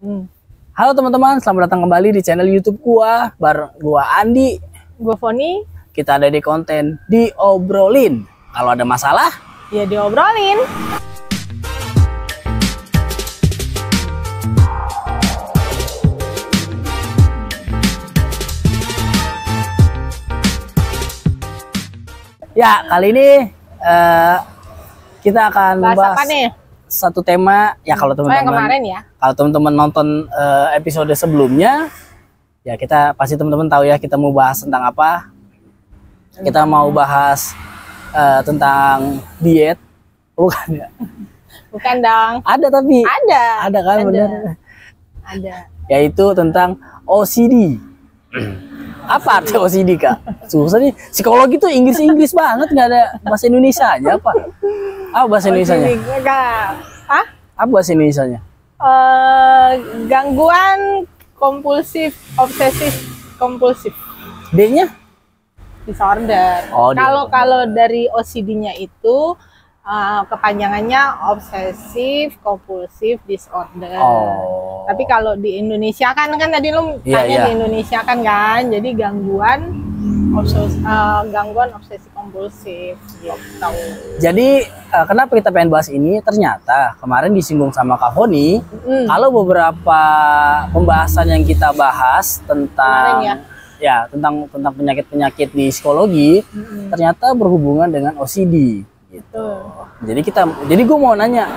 Halo teman-teman, selamat datang kembali di channel YouTube gua, bareng gua Andi, gua Foni. Kita ada di konten diobrolin. Kalau ada masalah, ya diobrolin. Ya, kali ini kita akan membahas satu tema ya. Kalau teman-teman kemarin ya, kalau teman-teman nonton episode sebelumnya ya, kita pasti teman-teman tahu ya kita mau bahas tentang apa. Kita mau bahas tentang diet, bukan ya? Bukan dong. Ada tapi ada kan, benar. Ada. Yaitu tentang OCD. Apa arti OCD, Kak? Susah nih. Psikologi tuh Inggris banget, nggak ada bahasa Indonesianya apa? Apa bahasa Indonesianya? Hah? Apa bahasa Indonesianya? Gangguan kompulsif, obsesif kompulsif. D-nya? Disorder. Oh, kalau dari OCD-nya itu kepanjangannya obsesif kompulsif disorder. Oh. Tapi kalau di Indonesia kan tadi lu tanya di Indonesia kan, jadi gangguan obsesi kompulsif gitu. Jadi kenapa kita pengen bahas ini? Ternyata kemarin disinggung sama Kak Foni, kalau beberapa pembahasan yang kita bahas tentang tentang penyakit-penyakit di psikologi ternyata berhubungan dengan OCD gitu. Jadi gue mau nanya,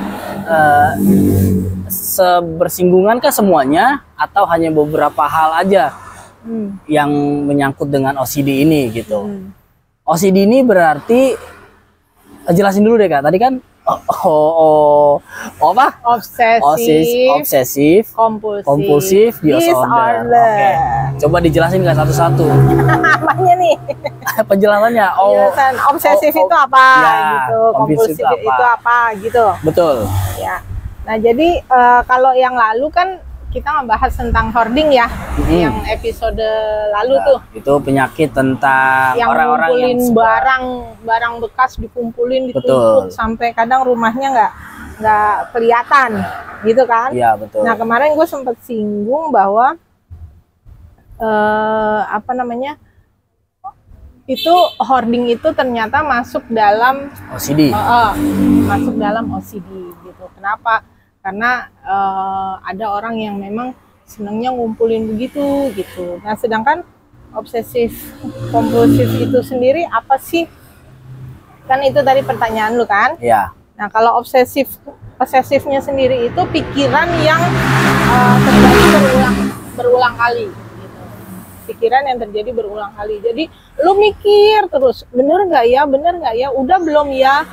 sebersinggungan kah semuanya atau hanya beberapa hal aja yang menyangkut dengan OCD ini gitu? OCD ini berarti, jelasin dulu deh Kak. Tadi kan apa? Obsesif kompulsif disorder. Oke. Coba dijelasin Kak satu-satu. Apanya nih? Penjelasannya. Penjelasan obsesif itu apa gitu, kompulsif itu apa gitu. Betul. Ya. Nah, jadi kalau yang lalu kan kita ngebahas tentang hoarding ya, yang episode lalu tuh. Itu penyakit tentang orang-orang yang barang bekas dikumpulin, ditumpuk sampai kadang rumahnya nggak kelihatan, gitu kan? Iya, betul. Nah, kemarin gue sempat singgung bahwa itu hoarding itu ternyata masuk dalam OCD. Masuk dalam OCD gitu. Kenapa? Karena ada orang yang memang senangnya ngumpulin begitu gitu. Nah, sedangkan obsesif kompulsif itu sendiri apa sih? Kan itu tadi pertanyaan lu kan? Iya. Nah, kalau obsesifnya sendiri itu pikiran yang terjadi berulang kali gitu. Pikiran yang terjadi berulang kali. Jadi lu mikir terus, bener nggak ya, udah belum ya,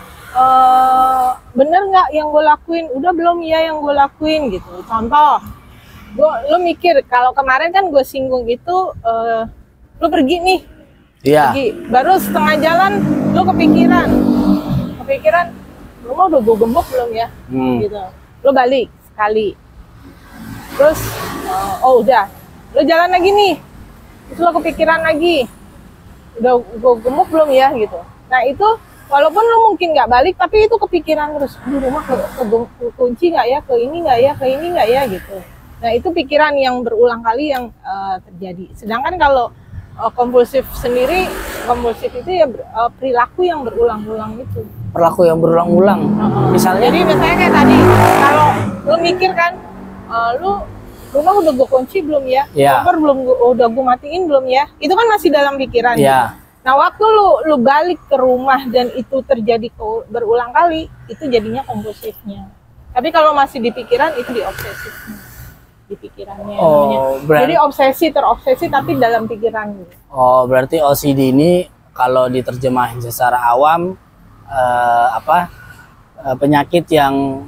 bener nggak yang gue lakuin, udah belum ya yang gue lakuin gitu. Contoh, lu mikir, kalau kemarin kan gue singgung itu, lu pergi nih, pergi, baru setengah jalan lu kepikiran, lu udah gue gembok belum ya, gitu. Lu balik sekali, terus udah, lu jalan lagi nih, terus lu kepikiran lagi, udah gue gemuk belum ya gitu. Nah, itu walaupun lu mungkin nggak balik, tapi itu kepikiran terus, di rumah kunci nggak ya, ke ini nggak ya gitu. Nah, itu pikiran yang berulang kali yang terjadi. Sedangkan kalau kompulsif sendiri, kompulsif itu ya perilaku yang berulang-ulang itu. Perilaku yang berulang-ulang. Misalnya kayak tadi, kalau lu mikir kan, lu rumah udah gue kunci belum ya, kompor udah gue matiin belum ya, itu kan masih dalam pikiran. Nah, waktu lu balik ke rumah dan itu terjadi berulang kali, itu jadinya kompulsifnya. Tapi kalau masih di pikiran, itu di obsesifnya, di pikirannya. Jadi terobsesi tapi dalam pikiran. Berarti OCD ini kalau diterjemahin secara awam penyakit yang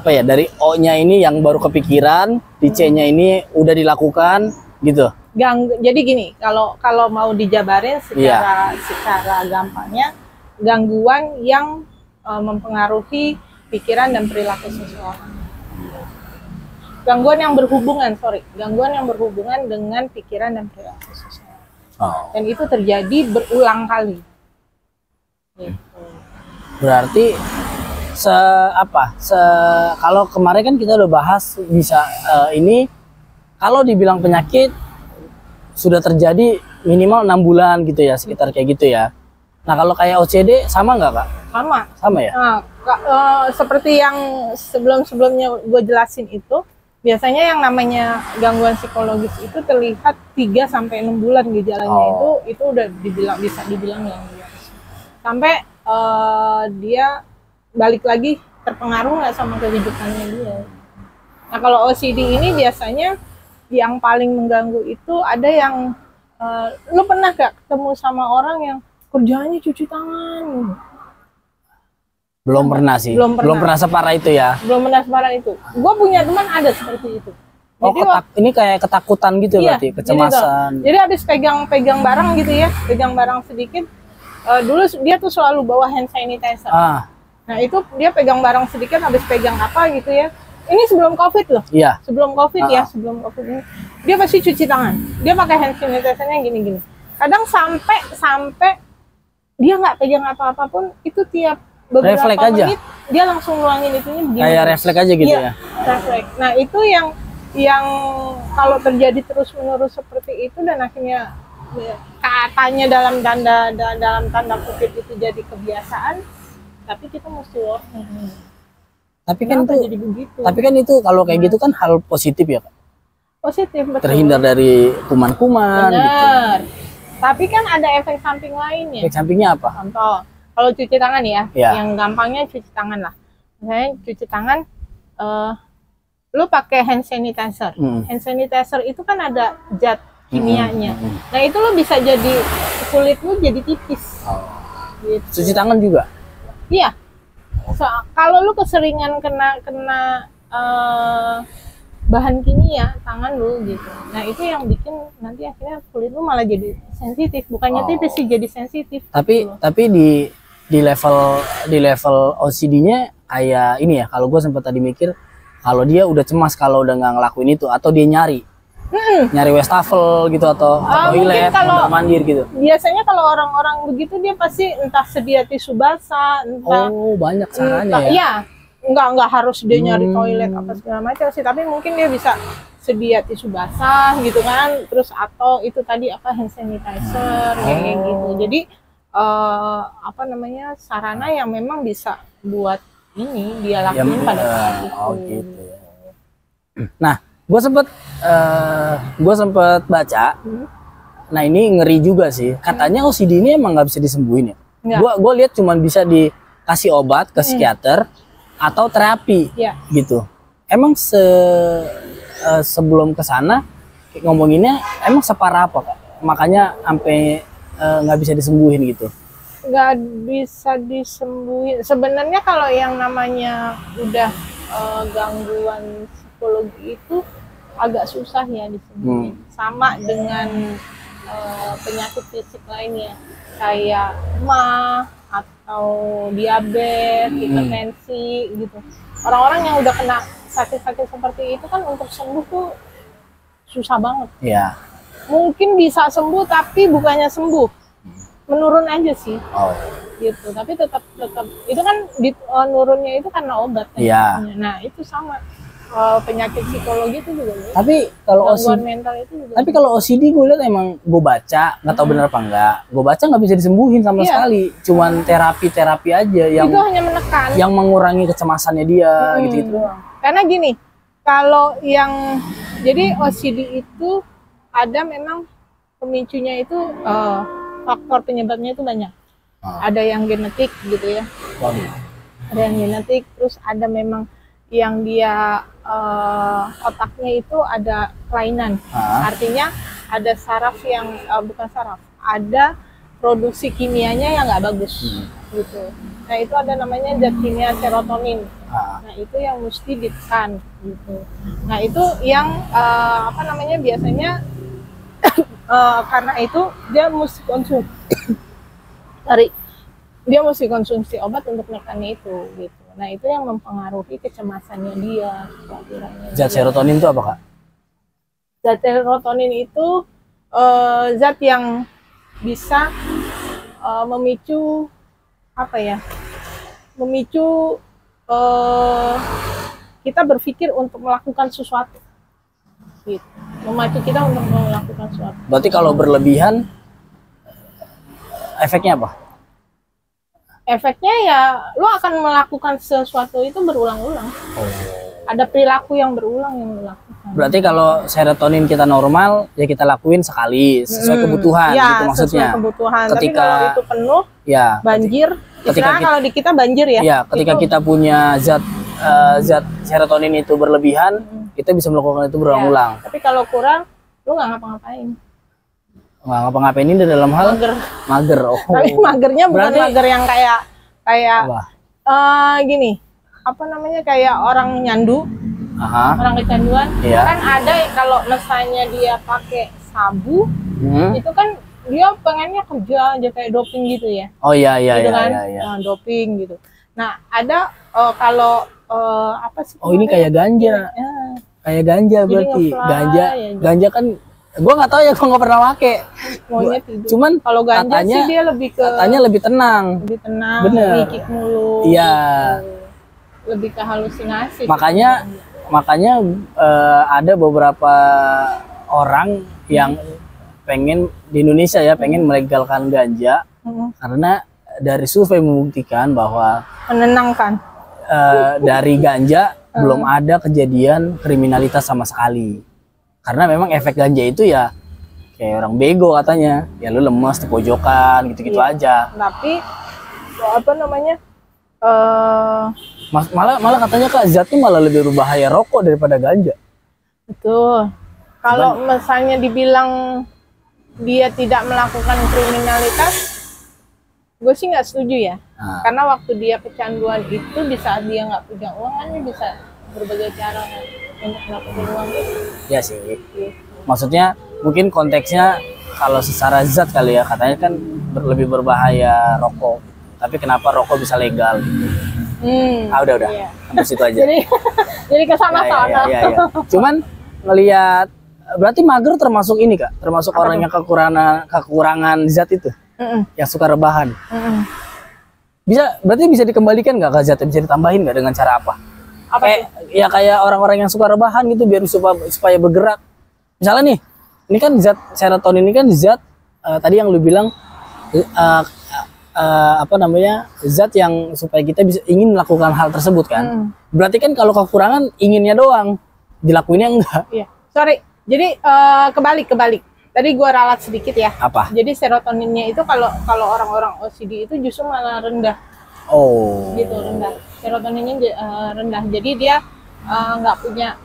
dari O-nya ini yang baru kepikiran, di C-nya ini udah dilakukan gitu. Jadi gini, kalau mau dijabarin secara gampangnya, gangguan yang mempengaruhi pikiran dan perilaku seseorang. Gangguan yang berhubungan dengan pikiran dan perilaku seseorang. Dan itu terjadi berulang kali. Gitu. Berarti kalau kemarin kan kita udah bahas bisa ini kalau dibilang penyakit sudah terjadi minimal 6 bulan gitu ya, sekitar kayak gitu ya. Nah kalau kayak OCD sama nggak Kak? Sama ya. Nah, seperti yang sebelumnya gue jelasin itu, biasanya yang namanya gangguan psikologis itu terlihat 3 sampai 6 bulan gejalanya. Itu udah bisa dibilang gangguan. Sampai dia balik lagi terpengaruh nggak sama kehidupannya dia. Nah kalau OCD ini biasanya yang paling mengganggu itu ada yang lu pernah gak ketemu sama orang yang kerjanya cuci tangan? Belum pernah sih. Belum pernah separah itu ya. Belum pernah separah itu. Gue punya teman ada seperti itu. Jadi ini kayak ketakutan gitu iya, berarti, kecemasan. Jadi habis pegang barang gitu ya, pegang barang sedikit. Dulu dia tuh selalu bawa hand sanitizer. Nah itu dia pegang barang sedikit, habis pegang apa gitu ya. Ini sebelum COVID loh. Iya. Sebelum COVID ya, sebelum COVID ini. Dia pasti cuci tangan. Dia pakai hand sanitizer-nya gini-gini. Kadang sampai dia nggak pegang apa-apa pun, itu tiap beberapa refleks menit aja. Dia langsung nuangin itunya begini. Kayak refleks aja gitu ya. Refleks. Nah itu yang kalau terjadi terus-menerus seperti itu dan akhirnya katanya dalam tanda kutip itu jadi kebiasaan, tapi kita mesti warning. Tapi kan itu kalau kayak gitu kan hal positif ya Kak? Positif, betul. Terhindar dari kuman-kuman gitu. Tapi kan ada efek samping lainnya. Efek sampingnya apa? Contoh, kalau cuci tangan ya, yang gampangnya cuci tangan lah. Misalnya cuci tangan, lu pakai hand sanitizer. Hand sanitizer itu kan ada zat kimianya. Nah itu lo bisa jadi kulit lu jadi tipis. Gitu. Cuci tangan juga? Iya. Kalau lu keseringan kena bahan kimia tangan lu gitu. Nah itu yang bikin nanti akhirnya kulit lu malah jadi sensitif. Bukannya tipis sih, jadi sensitif. Tapi gitu. Tapi di level OCD-nya kayak ini ya. Kalau gue sempat tadi mikir kalau dia udah cemas kalau udah nggak ngelakuin itu, atau dia nyari wastafel gitu, atau toilet, mondar mandir gitu. Biasanya kalau orang-orang begitu dia pasti entah sedia tisu basah, entah banyak caranya ya. Iya, nggak harus dia nyari toilet apa segala macam sih, tapi mungkin dia bisa sedia tisu basah gitu kan, terus atau itu tadi apa hand sanitizer kayak gitu. Jadi sarana yang memang bisa buat ini dia lakuin pada saat itu. Gitu. Nah, gue sempet baca. Nah ini ngeri juga sih. Katanya OCD ini emang nggak bisa disembuhin ya. Gue lihat cuman bisa dikasih obat ke psikiater atau terapi gitu. Emang sebelum kesana ngomonginnya emang separah apa Kak? Makanya sampai nggak bisa disembuhin gitu. Nggak bisa disembuhin. Sebenarnya kalau yang namanya udah gangguan psikologi itu agak susah ya disembuhin. Sama dengan penyakit fisik lainnya kayak mah atau diabetes, hipertensi gitu. Orang-orang yang udah kena sakit-sakit seperti itu kan untuk sembuh tuh susah banget. Iya. Mungkin bisa sembuh tapi bukannya sembuh, menurun aja sih. Gitu. Tapi tetap itu kan nurunnya itu karena obat. Iya. Nah itu sama. Penyakit psikologi itu juga. Tapi kalau OCD mental itu juga. Tapi kalau OCD gue lihat emang gue baca nggak tahu benar apa enggak. Gue baca nggak bisa disembuhin sama sekali. Cuman terapi aja yang itu hanya menekan. Yang mengurangi kecemasannya dia gitu. Karena gini, kalau yang jadi OCD itu ada memang pemicunya itu faktor penyebabnya itu banyak. Ada yang genetik gitu ya. Ada yang genetik, terus ada memang yang dia otaknya itu ada kelainan. Artinya ada saraf yang bukan saraf, ada produksi kimianya yang nggak bagus gitu. Nah itu ada namanya zat kimia serotonin. Nah itu yang mesti ditekan gitu. Nah itu yang biasanya karena itu dia mesti konsumsi obat untuk menekannya itu gitu. Nah itu yang mempengaruhi kecemasannya dia. Zat serotonin itu apa Kak? Zat serotonin itu zat yang bisa memicu kita berpikir untuk melakukan sesuatu, gitu. Memacu kita untuk melakukan sesuatu. Berarti kalau berlebihan efeknya apa? Efeknya ya lu akan melakukan sesuatu itu berulang-ulang. Ada perilaku yang berulang yang lu lakukan. Berarti kalau serotonin kita normal ya kita lakuin sekali sesuai kebutuhan ya, gitu maksudnya. Sesuai kebutuhan. Ketika tapi kalau itu penuh, ya banjir. Ketika kalau di kita banjir ya. Ya, ketika kita punya zat serotonin itu berlebihan, kita bisa melakukan itu berulang-ulang. Ya, tapi kalau kurang, lu nggak ngapa-ngapain. Nggak ngapa-ngapain ini dalam hal mager. Oh. Tapi magernya bukan mager yang kayak gini, apa namanya, kayak orang nyandu, orang kecanduan. Iya. Kan ada kalau misalnya dia pakai sabu, itu kan dia pengennya kerja aja kayak doping gitu ya. Oh iya gitu iya, kan? iya. Nah, doping gitu. Nah ada kalau apa sih? Oh ini kayak ganja. Ya. Kayak ganja berarti. Ganja kan gua nggak tahu ya, gua nggak pernah pakai. Cuman kalau ganja katanya, sih dia lebih ke katanya lebih tenang. Bener. Mikik mulu. Iya. Lebih ke halusinasi. Makanya ada beberapa orang yang pengen di Indonesia ya pengen melegalkan ganja karena dari survei membuktikan bahwa menenangkan. Dari ganja belum ada kejadian kriminalitas sama sekali. Karena memang efek ganja itu ya kayak orang bego katanya, ya lu lemes di pojokan gitu-gitu aja. Tapi apa namanya? Malah katanya Kak, zatnya malah lebih berbahaya rokok daripada ganja. Betul. Kalau misalnya dibilang dia tidak melakukan kriminalitas, gue sih nggak setuju ya. Karena waktu dia kecanduan itu di saat dia nggak punya uang kan dia bisa berbagai cara untuk melakukan uang itu. Ya sih. Maksudnya mungkin konteksnya kalau secara zat kali ya, katanya kan lebih berbahaya rokok. Tapi kenapa rokok bisa legal gitu? Udah. Iya. Sampai situ aja. jadi kesana-sana. Ya. Cuman ngelihat berarti mager termasuk ini Kak, termasuk orang yang kekurangan zat itu, yang suka rebahan. Berarti bisa dikembalikan nggak ke zatnya, bisa ditambahin nggak dengan cara apa? Ya kayak orang-orang yang suka rebahan gitu biar supaya bergerak. Misalnya nih, ini kan zat serotonin ini kan zat tadi yang lu bilang apa namanya, zat yang supaya kita bisa ingin melakukan hal tersebut kan. Berarti kan kalau kekurangan inginnya doang, dilakuinnya enggak. Iya. Sorry. Jadi kebalik. Tadi gua ralat sedikit ya. Apa? Jadi serotoninnya itu kalau orang-orang OCD itu justru malah rendah. Oh. Gitu, rendah. Serotoninnya rendah. Jadi dia nggak punya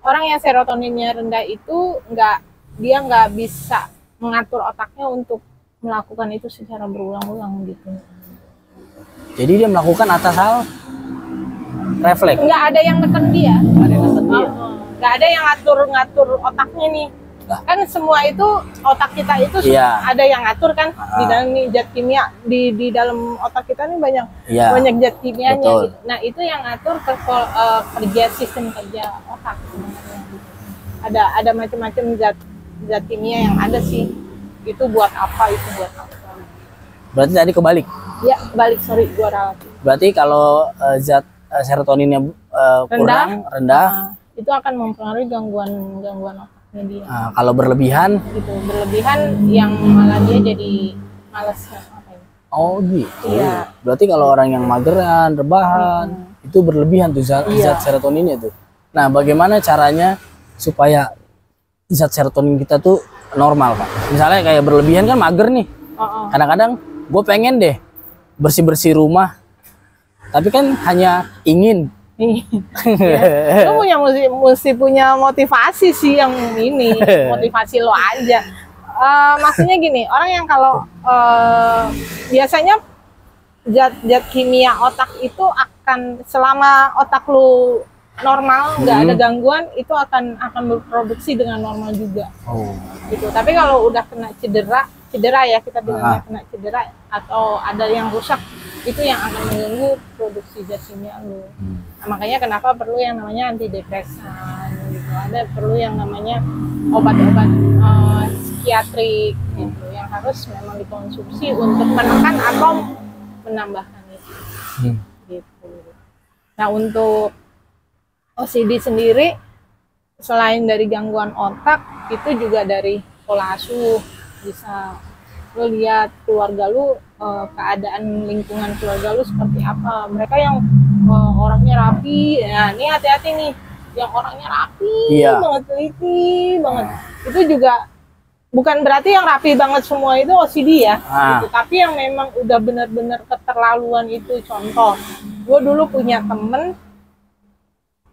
orang yang serotoninnya rendah itu dia nggak bisa mengatur otaknya untuk melakukan itu secara berulang-ulang gitu. Jadi dia melakukan atas hal refleks. Nggak ada yang neken dia. Nggak ada yang ngatur otaknya nih. Kan semua itu otak kita itu ada yang ngatur kan di dalam nih zat kimia di dalam otak kita nih banyak zat kimianya gitu. Nah itu yang ngatur kerja sistem kerja otak sebenarnya. Ada macam-macam zat kimia yang ada sih. Itu buat apa? Berarti tadi kebalik. Ya kebalik, sorry gua ralat. Berarti kalau zat serotoninnya rendah, itu akan mempengaruhi gangguan otaknya dia. Kalau berlebihan gitu, berlebihan yang malah dia jadi malas ngapain. Oh gitu. Iya. Berarti kalau orang yang mageran, rebahan, itu berlebihan tuh zat serotoninnya tuh. Nah, bagaimana caranya supaya zat serotonin kita tuh normal, Pak? Misalnya kayak berlebihan kan mager nih. Kadang-kadang gue pengen deh bersih-bersih rumah, tapi kan hanya ingin. Lu mesti punya motivasi sih yang ini, motivasi lo aja. Maksudnya gini, orang yang kalau biasanya zat kimia otak itu akan selama otak lu normal, nggak ada gangguan, itu akan berproduksi dengan normal juga. Gitu. Tapi kalau udah kena cedera ya, kita bilangnya kena cedera atau ada yang rusak, itu yang akan mengganggu produksi zat kimia lu. Nah, makanya kenapa perlu yang namanya antidepresan gitu. Perlu yang namanya obat-obat psikiatrik gitu yang harus memang dikonsumsi untuk menekan atau menambahkan itu. Gitu. Nah, untuk OCD sendiri selain dari gangguan otak, itu juga dari pola asuh. Bisa lu lihat keluarga lu, keadaan lingkungan keluarga lu seperti apa. Mereka yang orangnya rapi, ya ini hati-hati nih, yang orangnya rapi banget, teliti banget, itu juga bukan berarti yang rapi banget semua itu OCD ya, gitu. Tapi yang memang udah benar-benar keterlaluan itu. Contoh, gue dulu punya temen,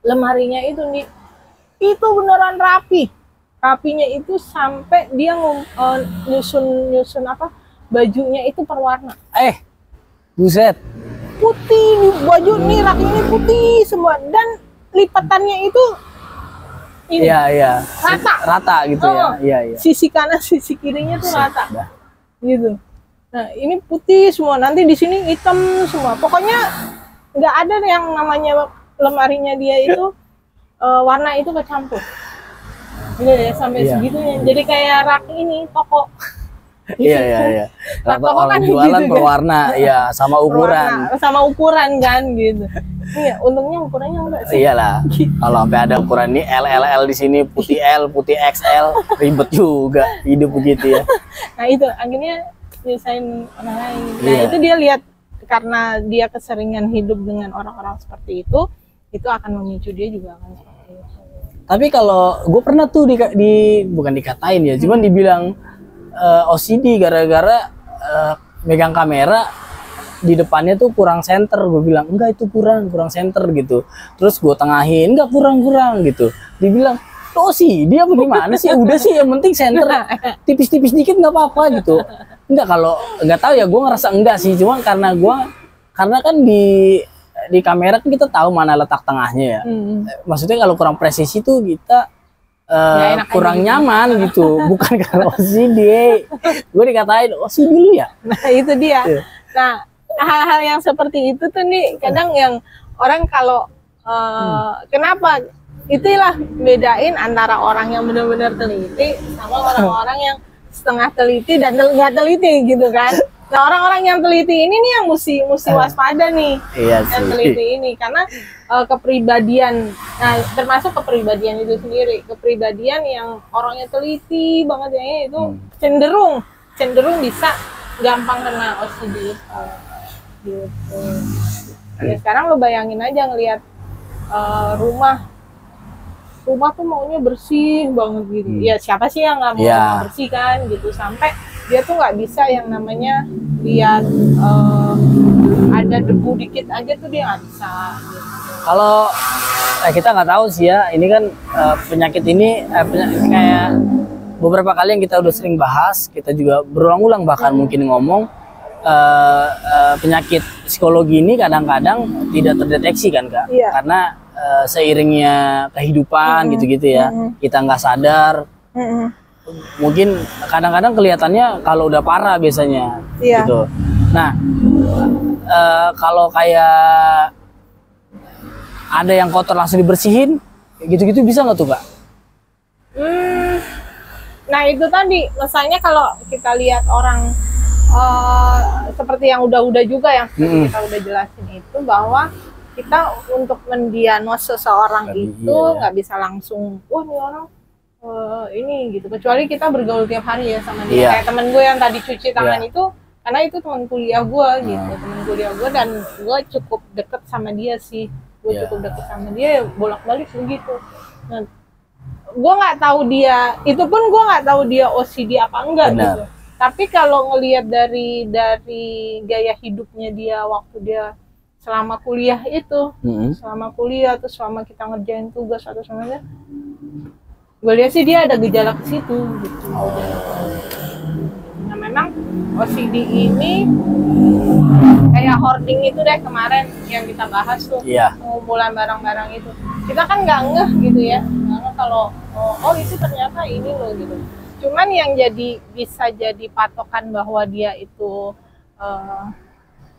lemarinya itu nih, itu beneran rapi. Rapinya itu sampai dia nyusun apa, bajunya itu per warna. Buset. Putih, baju nih rakinya ini putih semua, dan lipatannya itu ini rata gitu ya. Iya. Sisi kanan sisi kirinya tuh rata. Gitu. Nah, ini putih semua, nanti di sini hitam semua. Pokoknya nggak ada yang namanya lemarinya dia itu warna itu kecampur. Gitu ya, sampai segitunya. Jadi kayak rak ini toko. Iya. Rata orang jualan gitu, berwarna, ya sama ukuran. Sama ukuran kan gitu. Iya, untungnya ukurannya enggak sih. Iyalah. Kalau sampai ada ukuran ini L di sini, putih L, putih XL, ribet juga hidup begitu ya. Nah, itu akhirnya nyusahin orang lain. Nah, itu dia lihat, karena dia keseringan hidup dengan orang-orang seperti itu akan memicu dia juga akan seperti itu. Tapi kalau gue pernah tuh bukan dikatain ya, cuman dibilang OCD gara-gara megang kamera di depannya tuh kurang center. Gue bilang enggak, itu kurang center gitu. Terus gue tengahin, enggak kurang gitu. Dibilang OCD apa gimana sih? Udah sih, yang penting center tipis-tipis dikit nggak apa-apa gitu. Enggak, kalau nggak tahu ya, gue ngerasa enggak sih. Cuma karena kan di kamera kan kita tahu mana letak tengahnya ya. Maksudnya kalau kurang presisi tuh kita kurang nyaman gitu. Bukan karena OCD. Gue dikatain OCD dulu ya. Nah, itu dia. Nah, hal-hal yang seperti itu tuh nih kadang yang orang kalau kenapa, itulah bedain antara orang yang benar-benar teliti sama orang-orang yang setengah teliti dan nggak teliti gitu kan. Nah, orang-orang yang teliti ini nih yang mesti waspada nih. Iya sih. Yang teliti ini karena kepribadian, nah termasuk kepribadian itu sendiri, kepribadian yang orangnya teliti banget ya, itu cenderung bisa gampang kena OCD gitu. Ya, sekarang lo bayangin aja ngelihat rumah tuh maunya bersih banget gitu. Ya siapa sih yang nggak mau bersih kan gitu, sampai dia tuh nggak bisa yang namanya lihat ada debu dikit aja tuh dia nggak bisa gitu. Kalau kita nggak tahu sih ya, ini kan penyakit ini kayak beberapa kali yang kita udah sering bahas, kita juga berulang-ulang bahkan mungkin ngomong, penyakit psikologi ini kadang-kadang tidak terdeteksi kan Kak. Karena seiringnya kehidupan gitu-gitu ya, kita nggak sadar. Mungkin kadang-kadang kelihatannya kalau udah parah biasanya gitu. Nah, kalau kayak ada yang kotor langsung dibersihin gitu-gitu bisa nggak tuh Kak? Nah, itu tadi misalnya kalau kita lihat orang seperti yang udah juga yang seperti kita udah jelasin itu, bahwa kita untuk mendiagnosa seseorang itu nggak bisa langsung, wah ini orang ini gitu, kecuali kita bergaul tiap hari ya sama dia. Kayak temen gue yang tadi cuci tangan itu, karena itu teman kuliah gue gitu, teman kuliah gue, dan gue cukup deket sama dia sih, cukup deket sama dia, bolak-balik begitu. Nah, gue nggak tahu dia, itu pun gue nggak tahu dia OCD apa enggak gitu. Tapi kalau ngelihat dari gaya hidupnya dia waktu dia selama kuliah itu, selama kuliah atau selama kita ngerjain tugas atau semuanya, gue lihat sih dia ada gejala ke situ gitu. Nah, memang OCD ini kayak hoarding itu deh kemarin yang kita bahas tuh, pengumpulan barang-barang itu. Kita kan nggak ngeh gitu ya, kalau oh itu ternyata ini loh gitu. Cuman yang bisa jadi patokan bahwa dia itu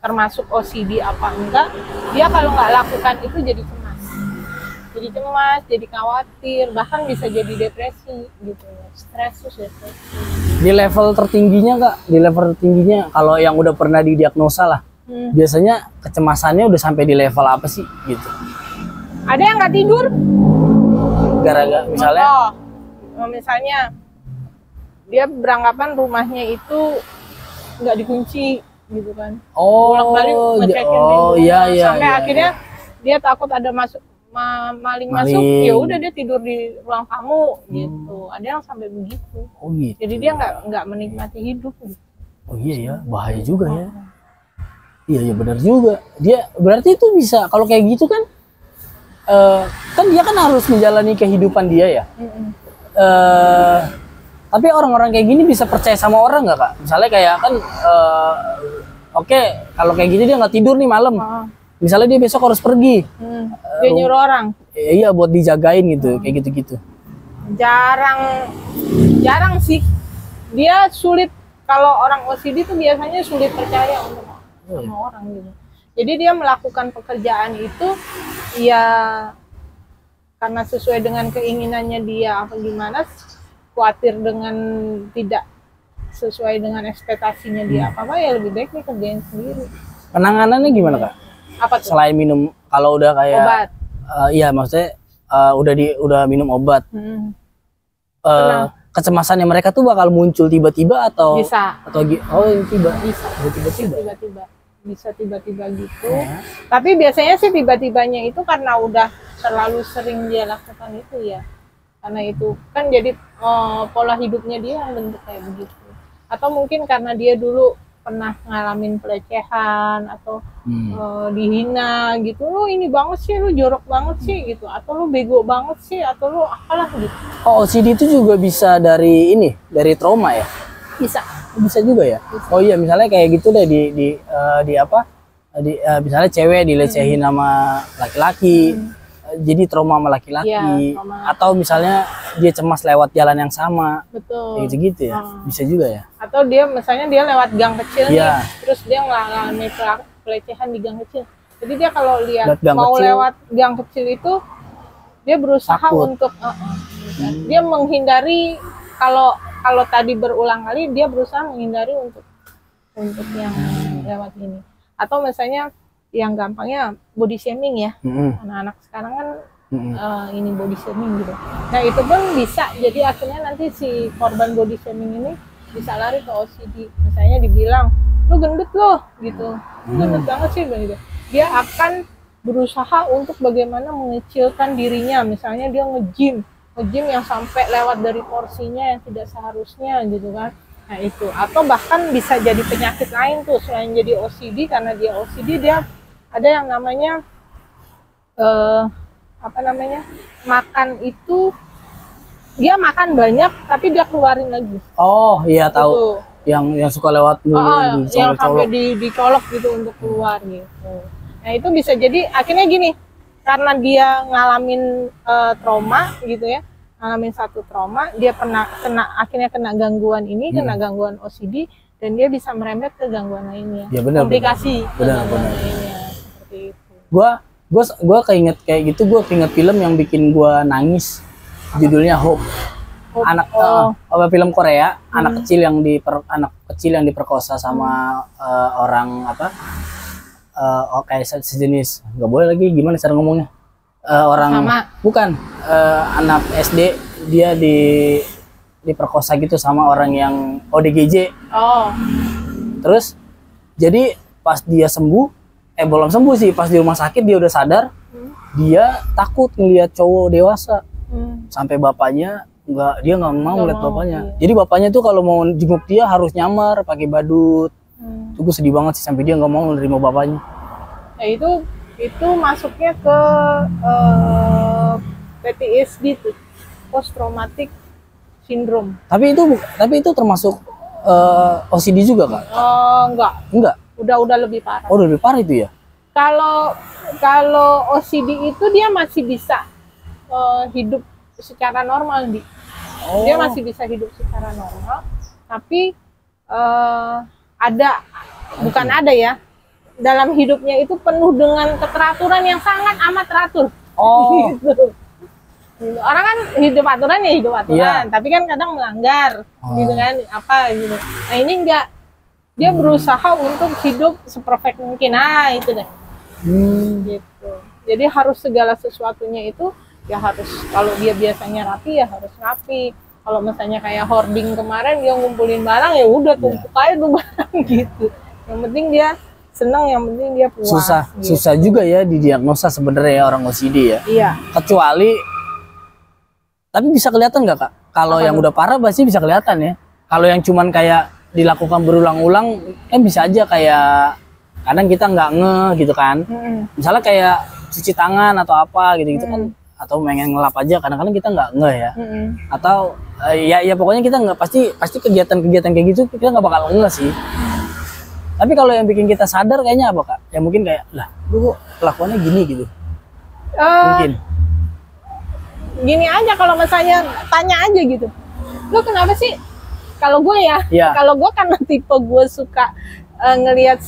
termasuk OCD apa enggak, dia kalau nggak lakukan itu jadi cemas, jadi khawatir, bahkan bisa jadi depresi gitu, stres, depresi. Di level tertingginya Kak, kalau yang udah pernah didiagnosa lah, biasanya kecemasannya udah sampai di level apa sih gitu? Ada yang nggak tidur? Gara-gara misalnya dia beranggapan rumahnya itu nggak dikunci gitu kan. Bolak-balik ngecekin sampai akhirnya dia takut ada maling masuk, ya udah dia tidur di ruang tamu gitu. Ada yang sampai begitu. Gitu. Jadi dia nggak menikmati hidup gitu. Oh iya ya, bahaya juga ya. Iya benar juga. Dia berarti itu bisa kalau kayak gitu kan, kan dia kan harus menjalani kehidupan dia ya. Tapi orang-orang kayak gini bisa percaya sama orang nggak kak? Misalnya kayak kan, oke, kalau kayak gini dia nggak tidur nih malam. Misalnya dia besok harus pergi. Dia nyuruh orang. Iya buat dijagain gitu, kayak gitu-gitu. Jarang sih. Dia sulit, kalau orang OCD itu biasanya sulit percaya sama orang gitu. Jadi dia melakukan pekerjaan itu ya karena sesuai dengan keinginannya dia apa gimana, khawatir dengan tidak sesuai dengan ekspektasinya dia apa ya lebih baik dia kerjain sendiri. Penanganannya gimana kak? Apa tuh? Selain minum, kalau udah kayak obat. Iya maksudnya udah minum obat. Kecemasannya mereka tuh bakal muncul tiba-tiba atau bisa bisa tiba-tiba gitu. Tapi biasanya sih tiba-tibanya itu karena udah terlalu sering dia lakukan itu ya. Karena itu kan jadi pola hidupnya dia yang bentuk kayak begitu. Atau mungkin karena dia dulu pernah ngalamin pelecehan atau dihina gitu, lu ini banget sih, lu jorok banget sih gitu, atau lu bego banget sih, atau lu apalah gitu. Oh, OCD itu juga bisa dari trauma ya? Bisa juga ya? Bisa. Oh iya, misalnya kayak gitu deh misalnya cewek dilecehin sama laki-laki, jadi trauma sama laki-laki, atau misalnya dia cemas lewat jalan yang sama. Betul. Gitu ya, bisa juga ya. Atau dia misalnya dia lewat gang kecil nih, terus dia ngalamin pelecehan di gang kecil. Jadi dia kalau lihat lewat gang kecil itu, dia berusaha takut untuk dia menghindari, kalau tadi berulang kali dia berusaha menghindari untuk yang lewat ini. Atau misalnya yang gampangnya body shaming ya, anak-anak sekarang kan ini body shaming gitu. Nah itu pun bisa, jadi akhirnya nanti si korban body shaming ini bisa lari ke OCD. Misalnya dibilang, lu gendut loh gitu, gendut banget sih gitu. Dia akan berusaha untuk bagaimana mengecilkan dirinya. Misalnya dia nge-gym yang sampai lewat dari porsinya yang tidak seharusnya gitu kan. Nah itu, atau bahkan bisa jadi penyakit lain tuh selain jadi OCD. Karena dia OCD, dia ada yang namanya makan itu dia makan banyak tapi dia keluarin lagi. Oh iya tahu. Yang suka lewat yang sampai dicolok gitu untuk keluar gitu. Nah itu bisa jadi akhirnya gini, karena dia ngalamin trauma gitu ya, ngalamin satu trauma, dia akhirnya kena gangguan ini, kena gangguan OCD, dan dia bisa merembet ke gangguan lainnya. Ya, komplikasi. Benar. Seperti itu. Gua keinget kayak gitu, gua keinget film yang bikin gua nangis. Judulnya Hope. Film Korea, anak kecil yang diperkosa sama orang kayak sejenis, nggak boleh lagi, gimana cara ngomongnya, anak SD, dia diperkosa gitu sama orang yang ODGJ. Terus jadi pas dia belum sembuh sih, pas di rumah sakit dia udah sadar, dia takut ngelihat cowok dewasa. Sampai bapaknya dia nggak mau ngeliat bapaknya. Iya. Jadi bapaknya tuh kalau mau jenguk dia harus nyamar pakai badut. Itu gue sedih banget sih, sampai dia nggak mau menerima bapaknya. Nah itu masuknya ke PTSD tuh, post traumatic syndrome. Tapi itu termasuk OCD juga kak? Enggak. Udah lebih parah. Oh, udah lebih parah itu ya? Kalau OCD itu dia masih bisa hidup secara normal, dia masih bisa hidup secara normal, tapi dalam hidupnya itu penuh dengan keteraturan yang sangat amat teratur. Gitu. Orang kan hidup aturan, tapi kan kadang melanggar, gitu kan, gitu. Nah ini enggak, Dia berusaha untuk hidup seperfect mungkin. Nah, itu deh. Gitu. Jadi harus segala sesuatunya itu ya harus, kalau dia biasanya rapi ya harus rapi. Kalau misalnya kayak hoarding kemarin, dia ngumpulin barang ya udah tumpuk aja tuh barang gitu. Yang penting dia senang, yang penting dia puas. Susah juga ya didiagnosa sebenarnya ya orang OCD ya. Iya. Kecuali, tapi bisa kelihatan nggak Kak? Kalau yang udah parah pasti bisa kelihatan ya. Kalau yang cuman kayak dilakukan berulang-ulang kan bisa aja kayak kadang kita nggak ngeh gitu kan. Misalnya kayak cuci tangan atau apa gitu kan, atau pengen ngelap aja kadang-kadang kita nggak ngeh ya. Atau ya pokoknya kita nggak, pasti kegiatan-kegiatan kayak gitu kita nggak bakal ngeh sih. Tapi kalau yang bikin kita sadar kayaknya apa Kak? Ya mungkin kayak lah lu kelakuannya gini gitu. Mungkin gini aja, kalau misalnya tanya aja gitu, lu kenapa sih? Kalau gue ya, kalau gue karena tipe gue suka ngelihat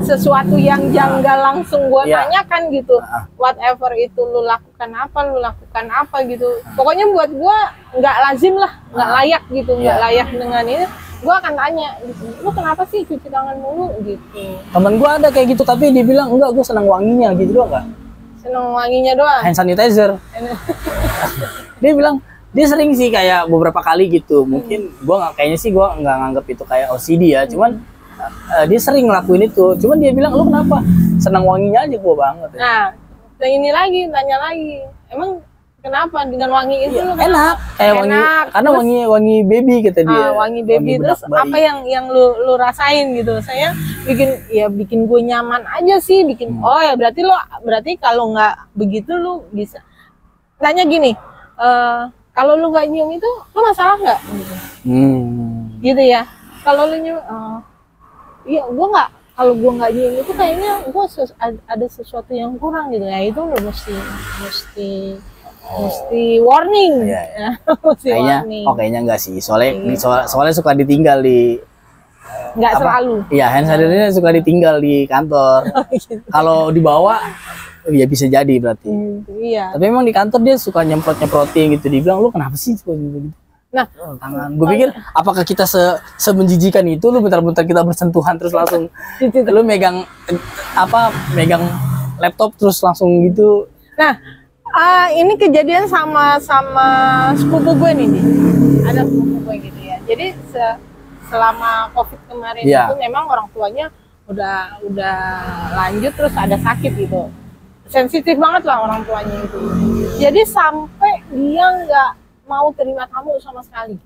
sesuatu yang janggal langsung gue tanyakan gitu. Whatever itu lu lakukan apa gitu. Pokoknya buat gue nggak lazim lah, nggak layak gitu, nggak layak dengan ini. Gue akan tanya gitu, lu kenapa sih cuci tangan mulu gitu. Temen gue ada kayak gitu tapi dia bilang enggak, gue senang wanginya gitu doang Kak. Senang wanginya doang. Hand sanitizer. Dia bilang dia sering sih kayak beberapa kali gitu. Mungkin gua nggak nganggap itu kayak OCD ya. Cuman dia sering ngelakuin itu. Cuman dia bilang lu kenapa? Senang wanginya aja gua banget. Ya. Nah, ini lagi tanya lagi. Emang kenapa dengan wangi itu? Ya, enak. Kayak wangi, karena wangi baby kata dia. Wangi baby. Terus apa yang lu rasain gitu? Saya bikin gue nyaman aja sih. Oh ya berarti kalau nggak begitu lu bisa tanya gini. Kalau lu nggak nyium itu, lu masalah nggak? Gitu ya. Kalau lu nyium, iya, kalau gue nggak nyium itu kayaknya gue ada sesuatu yang kurang gitu ya. Itu lu mesti warning. Kayaknya enggak sih. Soalnya suka ditinggal di. Nggak selalu. Iya, hand sanitizer suka ditinggal di kantor. Gitu. Kalau dibawa ya bisa jadi berarti. Iya. Tapi memang di kantor dia suka nyemprotin gitu. Dibilang lu kenapa sih gitu. Nah, tangan. Gue pikir apakah kita semenjijikan itu, lu bentar-bentar kita bersentuhan terus langsung lu megang laptop terus langsung gitu. Nah, ini kejadian sama sepupu gue nih. Ada sepupu gue gitu ya. Jadi selama COVID kemarin itu memang orang tuanya udah lanjut terus ada sakit gitu. Sensitif banget lah orang tuanya itu. Jadi sampai dia nggak mau terima tamu sama sekali.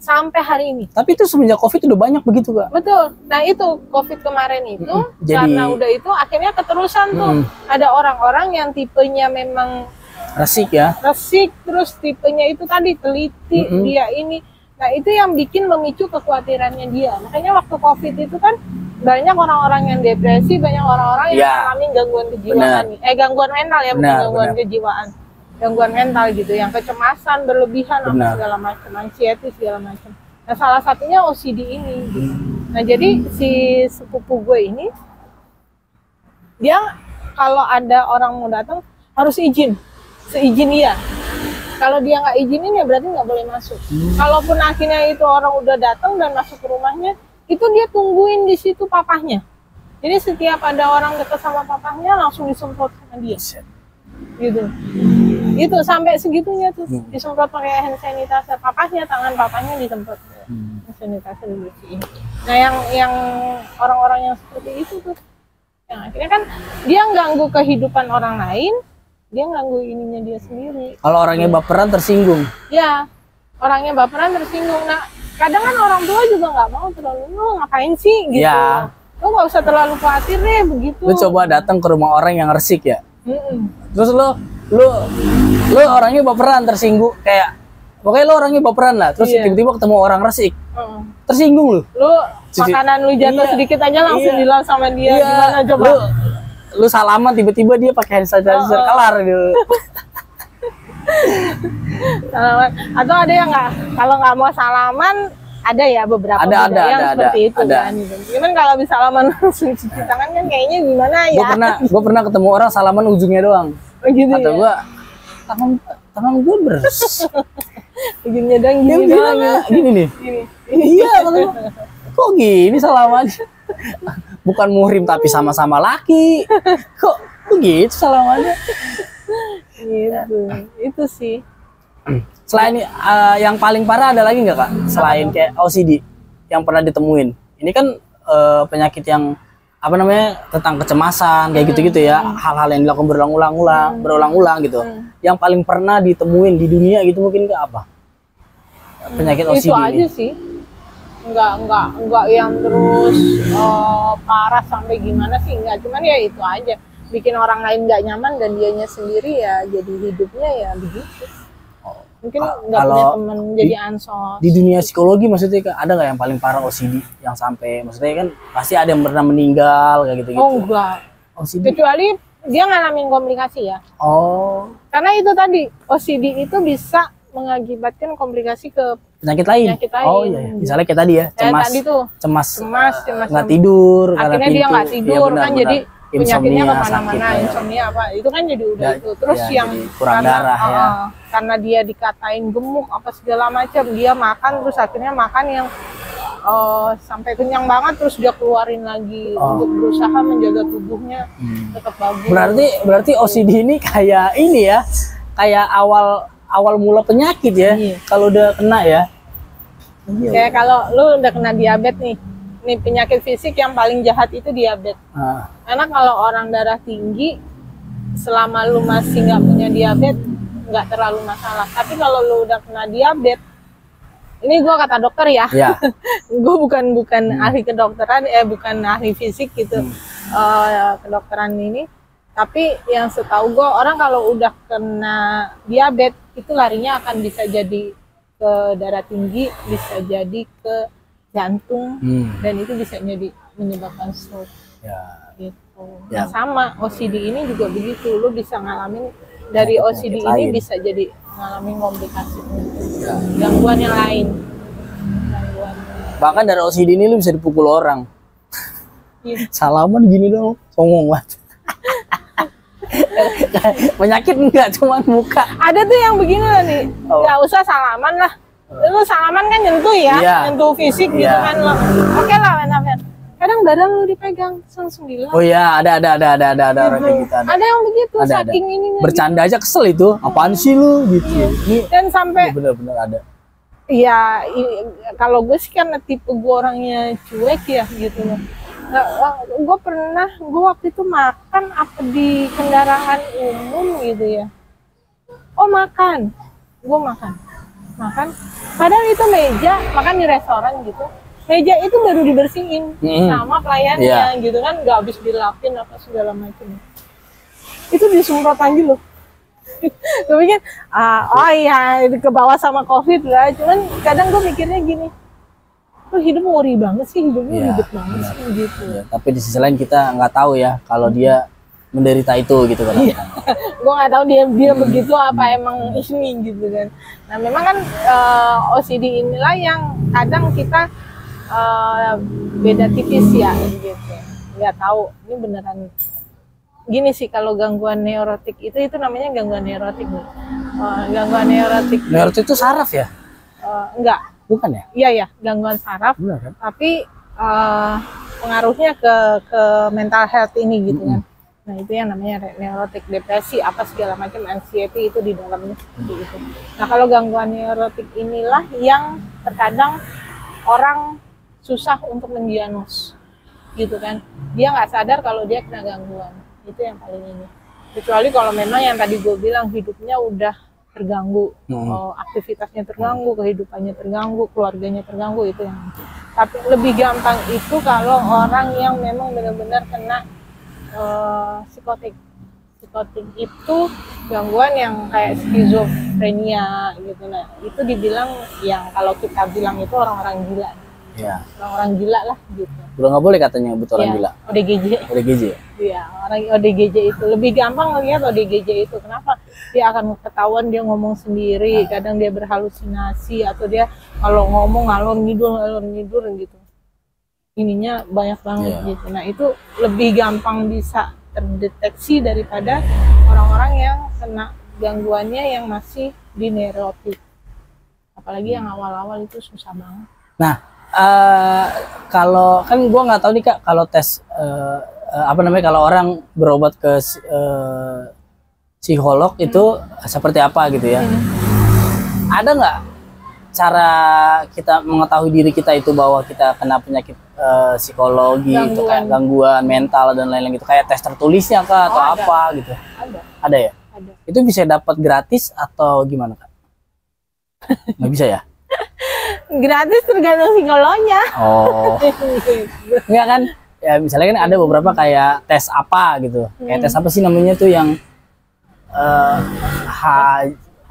Sampai hari ini. Tapi itu semenjak COVID udah banyak begitu Kak? Betul. Nah itu COVID kemarin itu karena udah itu akhirnya keterusan tuh. Ada orang-orang yang tipenya memang resik ya. Resik, terus tipenya itu tadi teliti, dia ini. Nah itu yang bikin memicu kekhawatirannya dia. Makanya waktu COVID itu kan banyak orang-orang yang depresi, banyak orang-orang yang mengalami gangguan kejiwaan. Gangguan mental ya, bukan gangguan kejiwaan. Gangguan mental gitu, yang kecemasan berlebihan, segala macam, anxiety segala macam. Nah salah satunya OCD ini. Gitu. Nah jadi si sepupu gue ini, dia kalau ada orang mau datang harus izin, seizin dia. Kalau dia nggak izinin ya berarti nggak boleh masuk. Kalaupun akhirnya itu orang udah datang dan masuk ke rumahnya, itu dia tungguin di situ papahnya. Jadi setiap ada orang dekat sama papahnya langsung disemprot sama dia. Gitu. Itu sampai segitunya tuh disemprot pakai hand sanitizer, papahnya, tangan papahnya disemprot hand sanitizer dibersihin. Nah yang orang-orang yang seperti itu tuh, yang akhirnya kan dia ganggu kehidupan orang lain, dia ganggu ininya dia sendiri. Kalau orangnya baperan tersinggung. Ya, orangnya baperan tersinggung. Nah kadang kan orang tua juga nggak mau terlalu, lu ngapain sih gitu. Ya. Lu nggak usah terlalu khawatir deh begitu. Lu coba datang ke rumah orang yang resik ya. Terus lu orangnya baperan tersinggung, kayak pokoknya lu orangnya baperan lah. Terus tiba-tiba ketemu orang resik, tersinggung lu. Makanan lu jatuh sedikit aja langsung dilap sama dia. Gimana coba? Lu salaman tiba-tiba dia pakai hand sanitizer, kelar gitu. Salaman. Atau ada yang kalau nggak mau salaman, ada ya beberapa yang seperti itu kan. Cuman kalau bisa salaman langsung cuci tangan kan kayaknya gimana ya? Gue pernah ketemu orang salaman ujungnya doang. Gitu atau ya? Gue tangan gue beres. Ujungnya doang gini doang. Gini nih. Iya, Kok gini salamannya? Bukan muhrim tapi sama-sama laki. Kok begitu salamannya? Gitu. Itu sih. Selain yang paling parah ada lagi nggak Kak? Selain kayak OCD yang pernah ditemuin. Ini kan penyakit yang apa namanya tentang kecemasan kayak gitu-gitu ya, hal-hal yang dilakukan berulang-ulang gitu. Yang paling pernah ditemuin di dunia gitu mungkin ke apa? Penyakit OCD itu aja ini. sih. Enggak yang terus parah sampai gimana sih, enggak, cuman ya itu aja bikin orang lain nggak nyaman dan dianya sendiri ya jadi hidupnya ya begitu. Mungkin nggak punya teman jadi ansos. Di dunia psikologi maksudnya Kak, ada nggak yang paling parah OCD yang sampai maksudnya kan pasti ada yang pernah meninggal kayak gitu-gitu. Oh enggak. OCD. Kecuali dia ngalamin komplikasi ya. Oh. Karena itu tadi OCD itu bisa mengakibatkan komplikasi ke Penyakit lain. Oh iya, misalnya kayak tadi ya, cemas. Tadi tuh. Cemas nggak Sama. tidur. Akhirnya dia nggak tidur benar, kan benar. jadi penyakitnya Insomnia, kemana-mana, sakit, insomnia apa itu kan jadi udah ya, itu terus ya, yang jadi kurang darah ya. Karena dia dikatain gemuk apa segala macam dia makan terus akhirnya makan yang sampai kenyang banget terus dia keluarin lagi untuk berusaha menjaga tubuhnya tetap bagus. Berarti OCD ini kayak ini ya, kayak awal mula penyakit ya. Iya. Kalau udah kena ya. Kayak kalau lu udah kena diabetes nih penyakit fisik yang paling jahat itu diabetes. Karena kalau orang darah tinggi, selama lu masih nggak punya diabetes, nggak terlalu masalah. Tapi kalau lu udah kena diabetes, ini gua kata dokter ya, gue bukan ahli kedokteran, bukan ahli fisik gitu, kedokteran ini. Tapi yang setahu gue orang kalau udah kena diabetes itu larinya akan bisa jadi ke darah tinggi, bisa jadi ke jantung, dan itu bisa jadi menyebabkan stroke. Gitu. Ya. Nah, sama OCD ini juga begitu, lu bisa ngalamin dari OCD ini lain. Bisa jadi ngalamin komplikasi, gangguan yang lain. Bahkan dari OCD ini lu bisa dipukul orang. Salaman gini dong, songong banget. Penyakit enggak, cuman muka. Ada tuh yang begini lah nih, nggak usah salaman lah. Lu salaman kan nyentuh ya, nyentuh fisik gitu kan lo. Oke lah, benar. Kadang badan lu dipegang langsung bilang. Oh iya, ada orang kayak gitu. Ada yang begitu, saking ininya. Bercanda aja kesel itu. Apaan sih lu gitu. Dan sampai bener-bener ada. Iya, kalau gue sih karena tipe gue orangnya cuek ya gitu loh. Gue waktu itu makan apa di kendaraan umum gitu ya. Oh makan, gue makan. Padahal itu meja makan di restoran gitu. Meja itu baru dibersihin sama pelayannya gitu kan, nggak habis dilapin apa segala macam. Itu disemprot lagi loh. Gue pikir, oh iya itu ke bawah sama COVID lah. Cuman kadang gue mikirnya gini, lu hidup ngori banget sih, hidupnya ribet banget sih gitu. Ya, tapi di sisi lain kita nggak tahu ya kalau dia menderita itu gitu kan. Gue nggak tahu dia begitu apa emang ini gitu kan. Nah memang kan OCD inilah yang kadang kita beda tipis ya gitu. Nggak tahu ini beneran. Gini sih kalau gangguan neurotik itu namanya gangguan neurotik. Gangguan neurotik. Neurotik itu saraf ya? Enggak. Bukan ya? Iya, gangguan saraf. Benar, kan? Tapi pengaruhnya ke mental health ini gitu kan. Nah itu yang namanya neurotik, depresi apa segala macam, anxiety itu di dalamnya seperti itu. Nah kalau gangguan neurotik inilah yang terkadang orang susah untuk mendiagnos gitu kan. Dia nggak sadar kalau dia kena gangguan. Itu yang paling ini. Kecuali kalau memang yang tadi gue bilang hidupnya udah terganggu, aktivitasnya terganggu, kehidupannya terganggu, keluarganya terganggu, itu yang. Tapi lebih gampang itu kalau orang yang memang benar-benar kena psikotik. Psikotik itu gangguan yang kayak skizofrenia gitu. Nah itu dibilang yang kalau kita bilang itu orang-orang gila. Ya. Orang-orang gila lah gitu. Udah nggak boleh katanya buat orang gila. ODGJ. ODGJ. Iya, orang ODGJ itu lebih gampang ngelihat ODGJ itu. Kenapa? Dia akan ketahuan dia ngomong sendiri, kadang dia berhalusinasi atau dia kalau ngomong ngalor ngidul gitu. Ininya banyak banget gitu. Nah, itu lebih gampang bisa terdeteksi daripada orang-orang yang kena gangguannya yang masih di neurotik. Apalagi yang awal-awal itu susah banget. Nah, Kalau kan gue nggak tahu nih Kak, kalau tes apa namanya, kalau orang berobat ke psikolog itu seperti apa gitu ya? Ada nggak cara kita mengetahui diri kita itu bahwa kita kena penyakit psikologi, itu kayak gangguan mental dan lain-lain gitu, kayak tes tertulisnya Kak, atau apa gitu? Ada ya? Ada. Itu bisa dapat gratis atau gimana Kak? Nggak bisa ya? Gratis tergantung psikolognya. Oh, enggak kan? Ya misalnya kan ada beberapa kayak tes apa gitu. Kayak tes apa sih namanya tuh yang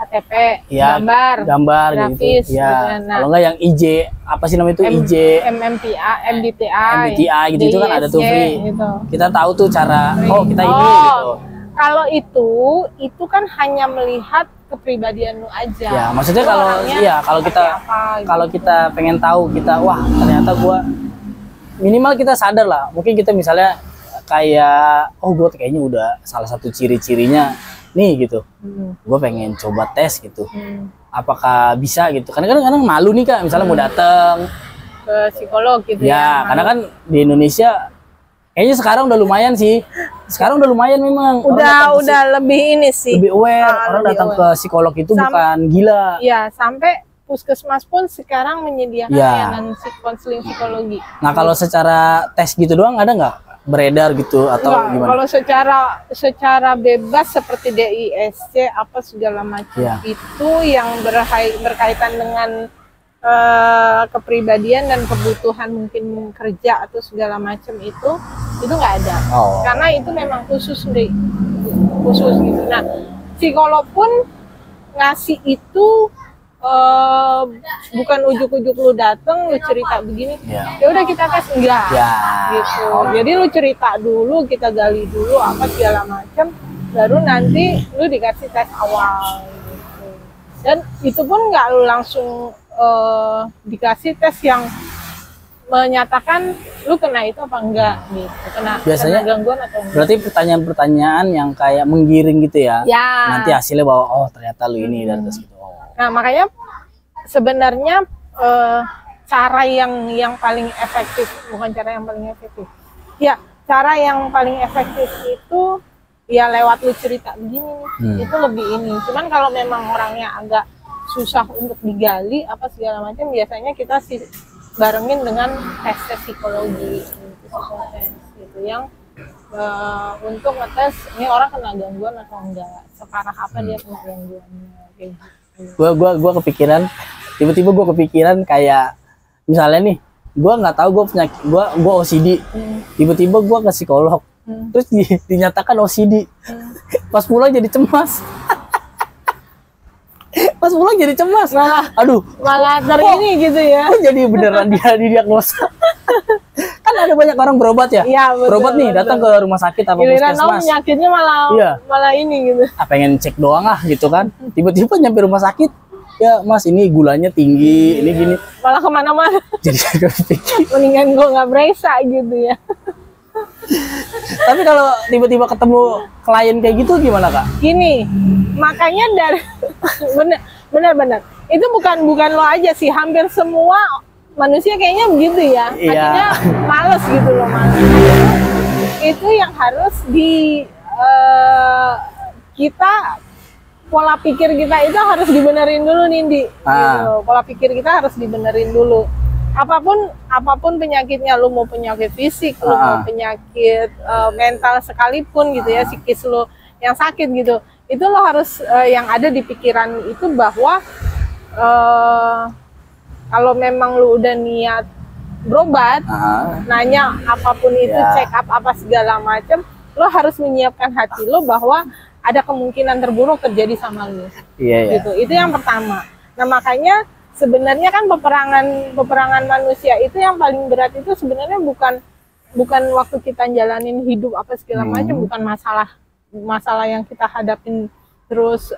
HTP, ya, gambar grafis, gitu. Ya. Nah, kalau enggak yang IJ, apa sih namanya itu IJ? MBTI gitu, itu kan ada tuh free. Gitu. Kita tahu tuh cara, oh kita ini gitu. Kalau itu kan hanya melihat kepribadian lu aja. Ya, maksudnya kalau kalau kita gitu. kalau kita pengen tahu kita, wah ternyata gua minimal kita sadar lah. Mungkin kita misalnya kayak, oh gue kayaknya udah salah satu ciri-cirinya nih gitu. Gue pengen coba tes gitu. Apakah bisa gitu? Karena kadang-kadang malu nih Kak, misalnya mau datang ke psikolog gitu ya. Karena kan di Indonesia kayaknya sekarang udah lumayan sih. Sekarang udah lumayan memang. Udah lebih ini sih. Lebih aware. Orang datang ke psikolog itu bukan gila. Ya, sampai puskesmas pun sekarang menyediakan layanan konseling psikologi. Nah, kalau secara tes gitu doang ada nggak beredar gitu atau gimana? Kalau secara bebas seperti DISC apa segala macam itu yang berkaitan dengan kepribadian dan kebutuhan mungkin kerja atau segala macam itu nggak ada. Karena itu memang khusus gitu. Nah, psikolog pun ngasih itu bukan ujuk-ujuk lu dateng lu cerita begini ya udah kita tes, enggak gitu. Jadi lu cerita dulu, kita gali dulu apa segala macam, baru nanti lu dikasih tes awal gitu. Dan itu pun nggak lu langsung dikasih tes yang menyatakan lu kena itu apa enggak gitu, biasanya kena gangguan atau enggak. Berarti pertanyaan-pertanyaan yang kayak menggiring gitu ya, nanti hasilnya bahwa oh ternyata lu ini dan terus gitu. Nah, makanya sebenarnya cara yang paling efektif, bukan cara yang paling efektif. Ya, cara yang paling efektif itu ya lewat lu cerita begini nih. Itu lebih ini. Cuman kalau memang orangnya agak susah untuk digali apa segala macam, biasanya kita sih barengin dengan tes psikologi gitu yang untuk ngetes ini orang kena gangguan atau enggak, separah apa dia kena gangguannya kayak gitu. Gua kepikiran, tiba-tiba gue kepikiran kayak misalnya nih, gue nggak tahu gue penyakit, gue OCD, tiba-tiba gue ke psikolog, terus dinyatakan OCD, pas pulang jadi cemas. Pas pulang jadi cemas, malah ini gitu ya. Jadi beneran dia didiagnosa. Kan ada banyak orang berobat ya, berobat nih datang ke rumah sakit apa puskesmas, penyakitnya malah ini gitu. Pengen cek doang gitu kan, tiba-tiba nyampe rumah sakit, ya mas ini gulanya tinggi, ini gini, malah kemana-mana. Jadi mendingan gue nggak berasa gitu ya. Tapi kalau tiba-tiba ketemu klien kayak gitu gimana Kak? Gini, makanya dari benar itu bukan lo aja sih, hampir semua manusia kayaknya begitu ya. Akhirnya males gitu loh, itu yang harus kita pola pikir kita itu harus dibenerin dulu Nindi. Gitu. Pola pikir kita harus dibenerin dulu. Apapun penyakitnya, lu mau penyakit fisik, lu mau penyakit mental sekalipun gitu ya, psikis lu yang sakit gitu, itu lo harus yang ada di pikiran itu bahwa kalau memang lu udah niat berobat, nanya apapun itu, check up apa segala macam, lo harus menyiapkan hati lo bahwa ada kemungkinan terburuk terjadi sama lu. Gitu. Itu yang pertama. Nah, makanya sebenarnya kan peperangan manusia itu yang paling berat itu sebenarnya bukan waktu kita jalanin hidup apa segala macam, bukan masalah yang kita hadapin terus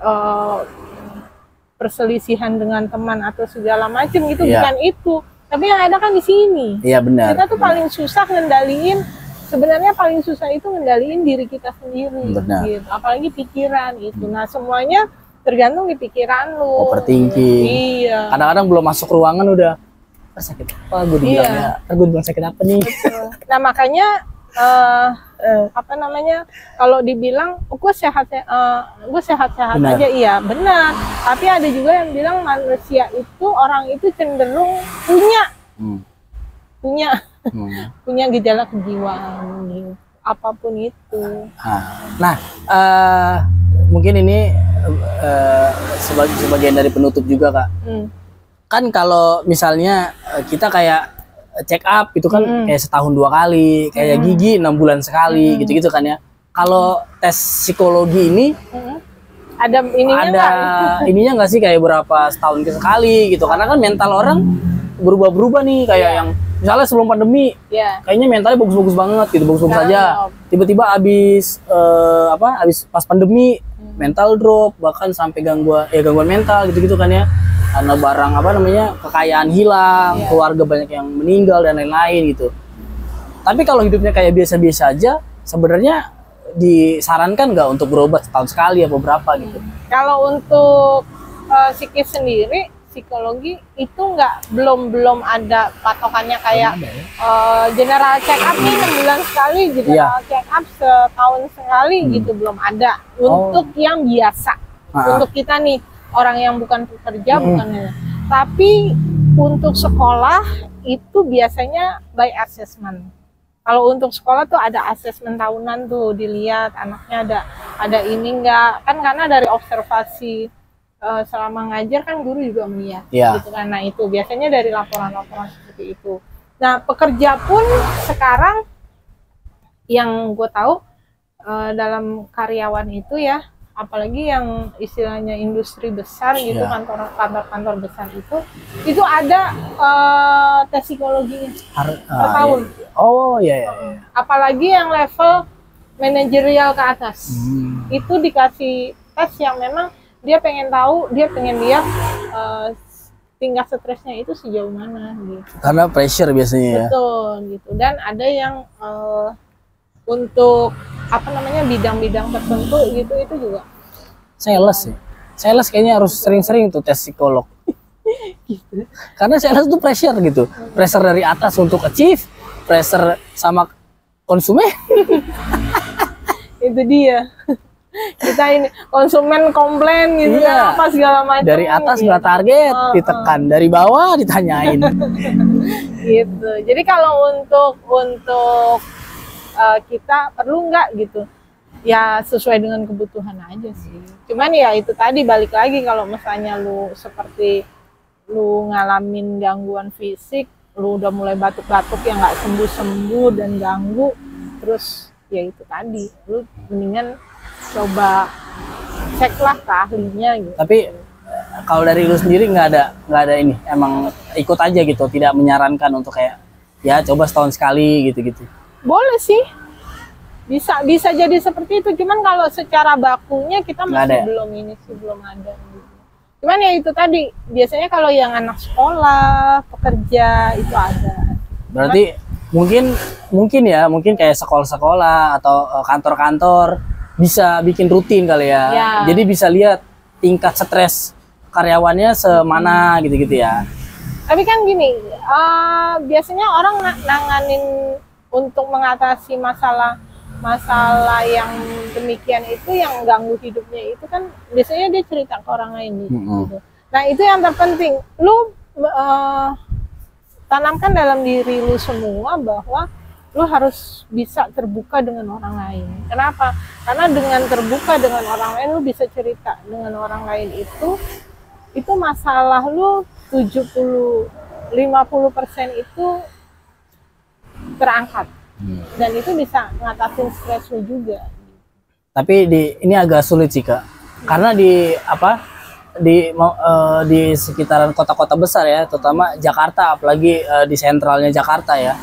perselisihan dengan teman atau segala macam itu, bukan itu. Tapi yang ada kan di sini. Iya benar. Kita tuh paling susah ngendaliin, sebenarnya paling susah itu ngendaliin diri kita sendiri. Benar. Gitu. Apalagi pikiran itu. Nah, semuanya tergantung di pikiran lu. Overthinking. Iya. Kadang-kadang belum masuk ruangan udah sakit apa gue dibilangnya, gue bilang sakit apa nih. Nah makanya apa namanya, kalau dibilang gue sehat-sehat aja, iya benar, tapi ada juga yang bilang manusia itu, orang itu cenderung punya gejala kejiwaan gitu, apapun itu. Nah, mungkin ini sebagian dari penutup juga Kak. Kan kalau misalnya kita kayak check up itu kan kayak setahun 2 kali, kayak gigi 6 bulan sekali, gitu-gitu kan ya. Kalau tes psikologi ini ada ininya nggak sih, kayak berapa setahun sekali gitu? Karena kan mental orang berubah-berubah nih, kayak yang misalnya sebelum pandemi, kayaknya mentalnya bagus-bagus banget gitu, bagus-bagus saja. Tiba-tiba abis pas pandemi mental drop, bahkan sampai gangguan mental gitu-gitu kan ya. Karena barang kekayaan hilang, keluarga banyak yang meninggal dan lain-lain gitu. Tapi kalau hidupnya kayak biasa-biasa aja, sebenarnya disarankan nggak untuk berobat setahun sekali apa berapa gitu? Kalau untuk psikis sendiri, psikologi itu belum ada patokannya kayak general check up nih 6 bulan sekali, general check up setahun sekali gitu, belum ada. Untuk yang biasa, untuk kita nih orang yang bukan pekerja, tapi untuk sekolah itu biasanya by assessment. Kalau untuk sekolah tuh ada asesmen tahunan tuh, dilihat anaknya ada ini enggak, kan karena dari observasi selama ngajar kan guru juga melihat gitu kan. Nah itu biasanya dari laporan-laporan seperti itu. Nah pekerja pun sekarang yang gue tahu dalam karyawan itu ya, apalagi yang istilahnya industri besar gitu, kantor-kantor besar itu ada tes psikologinya per tahun. Apalagi yang level manajerial ke atas, itu dikasih tes yang memang dia pengen tahu, dia pengen lihat tingkat stresnya itu sejauh mana gitu. Karena pressure biasanya ya. Betul gitu. Dan ada yang untuk bidang-bidang tertentu gitu, itu juga sales kayaknya harus sering-sering tuh tes psikolog. Gitu. Karena sales tuh pressure gitu, pressure dari atas untuk achieve, pressure sama konsumen. Itu dia, kita ini konsumen komplain gitu kan, apa segala macam. Dari atas nggak target ditekan, dari bawah ditanyain. Gitu. Jadi kalau untuk kita perlu nggak gitu, ya sesuai dengan kebutuhan aja sih. Cuman ya itu tadi, balik lagi, kalau misalnya lu ngalamin gangguan fisik, lu udah mulai batuk-batuk yang nggak sembuh-sembuh dan ganggu terus, ya itu tadi, lu mendingan coba cek lah ke ahlinya gitu. Tapi kalau dari lu sendiri nggak ada ini, emang ikut aja gitu, tidak menyarankan untuk kayak ya coba setahun sekali gitu-gitu? Boleh sih, bisa jadi seperti itu, cuman kalau secara bakunya kita masih belum ada gitu. Cuman ya itu tadi, biasanya kalau yang anak sekolah, pekerja itu ada. Berarti mungkin kayak sekolah-sekolah atau kantor-kantor bisa bikin rutin kali ya. Jadi bisa lihat tingkat stres karyawannya semana gitu-gitu ya. Tapi kan gini, biasanya orang nanganin untuk mengatasi masalah yang demikian itu, yang ganggu hidupnya itu kan biasanya dia cerita ke orang lain gitu. Nah itu yang terpenting, lu tanamkan dalam diri lu semua bahwa lu harus bisa terbuka dengan orang lain. Kenapa? Karena dengan terbuka dengan orang lain, lu bisa cerita dengan orang lain, itu masalah lu 70-50% itu terangkat. Dan itu bisa ngatasin stres lu juga. Tapi ini agak sulit sih Kak, karena di sekitaran kota-kota besar ya, terutama Jakarta, apalagi di sentralnya Jakarta ya.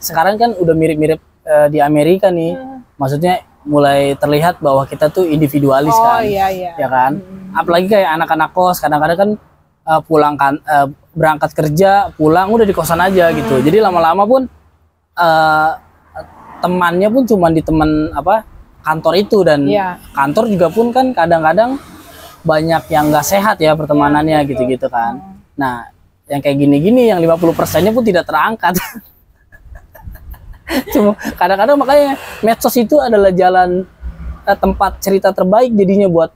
Sekarang kan udah mirip-mirip di Amerika nih, maksudnya mulai terlihat bahwa kita tuh individualis kan, ya kan. Apalagi kayak anak-anak kos, kadang-kadang kan berangkat kerja, pulang udah di kosan aja gitu. Jadi lama-lama pun temannya pun cuma di teman kantor itu, dan kantor juga pun kan kadang-kadang banyak yang nggak sehat ya pertemanannya gitu-gitu kan. Nah yang kayak gini-gini, yang 50%-nya pun tidak terangkat. Cuma kadang-kadang makanya medsos itu adalah jalan tempat cerita terbaik jadinya buat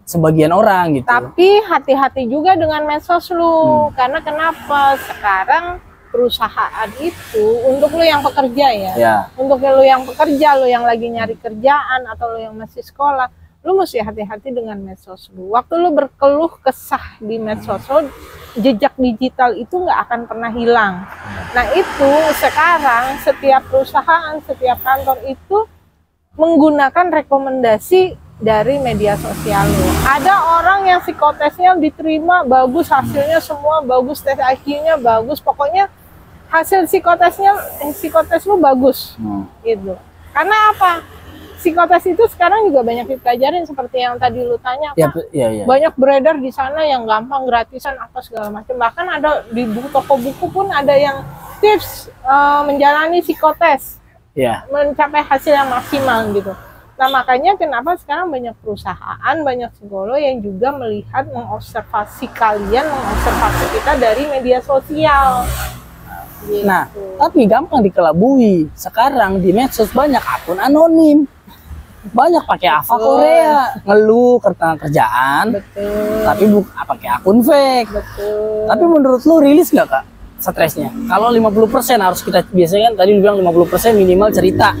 sebagian orang gitu. Tapi hati-hati juga dengan medsos lu, karena kenapa? Sekarang perusahaan itu untuk lu yang pekerja ya. Untuk lu yang pekerja, lu yang lagi nyari kerjaan atau lu yang masih sekolah, lu mesti hati-hati dengan medsos lu. Waktu lu berkeluh kesah di medsos lu, jejak digital itu nggak akan pernah hilang. Nah itu sekarang setiap perusahaan, setiap kantor itu menggunakan rekomendasi dari media sosial lu. Ada orang yang psikotesnya diterima bagus, hasilnya semua bagus, tes IQ-nya bagus, pokoknya hasil psikotes lu bagus gitu. Karena apa? Psikotes itu sekarang juga banyak dipelajarin seperti yang tadi lu tanya, Pak. Banyak beredar di sana yang gampang, gratisan, apa segala macam. Bahkan ada di toko buku pun ada yang tips menjalani psikotes, mencapai hasil yang maksimal gitu. Nah makanya kenapa sekarang banyak perusahaan, banyak psikolog yang juga melihat, mengobservasi mengobservasi kita dari media sosial. Gitu. Nah, tapi gampang dikelabui. Sekarang di medsos banyak akun anonim. Banyak pakai Ava Korea, ngeluh tentang kerjaan. Tapi pakai akun fake. Tapi menurut lu rilis nggak, Kak, stresnya? Kalau 50% harus kita, biasanya kan tadi lu bilang 50% minimal cerita